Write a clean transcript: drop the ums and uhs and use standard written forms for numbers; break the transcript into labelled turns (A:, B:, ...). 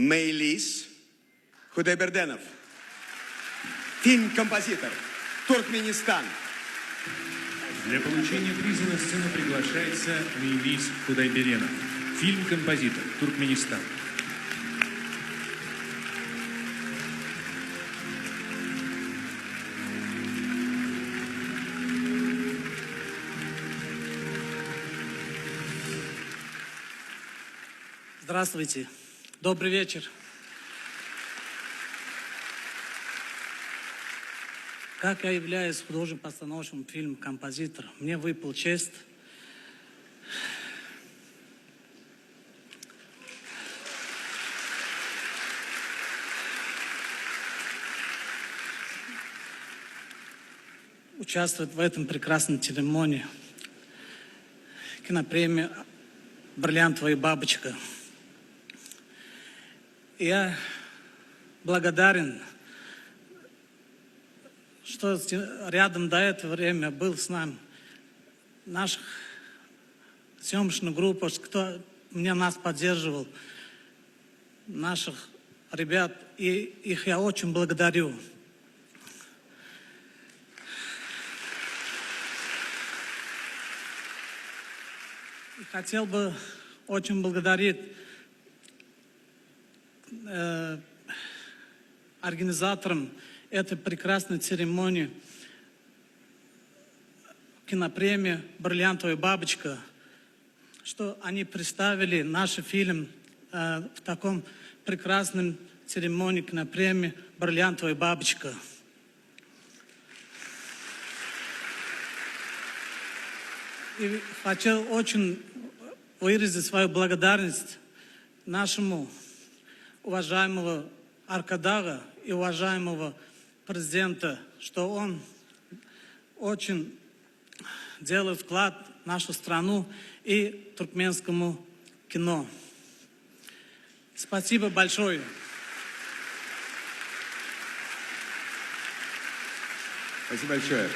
A: Мейлис Худайберденов. Фильм-композитор. Туркменистан.
B: Для получения приза на сцену приглашается Мейлис Худайберденов. Фильм-композитор. Туркменистан.
C: Здравствуйте. Добрый вечер. Как я являюсь художественным-постановочным фильм-композитором, мне выпала честь участвовать в этом прекрасной церемонии кинопремии «Бриллиантовая бабочка». Я благодарен, что рядом до этого время был с нами наша съемочная группа, кто нас поддерживал, наших ребят, и их я очень благодарю. И хотел бы очень благодарить организаторам этой прекрасной церемонии кинопремии «Бриллиантовая бабочка», что они представили наш фильм в таком прекрасном церемонии кинопремии «Бриллиантовая бабочка». И хочу очень выразить свою благодарность нашему уважаемого Аркадага и уважаемого президента, что он очень делает вклад в нашу страну и туркменскому кино. Спасибо большое.
A: Спасибо большое.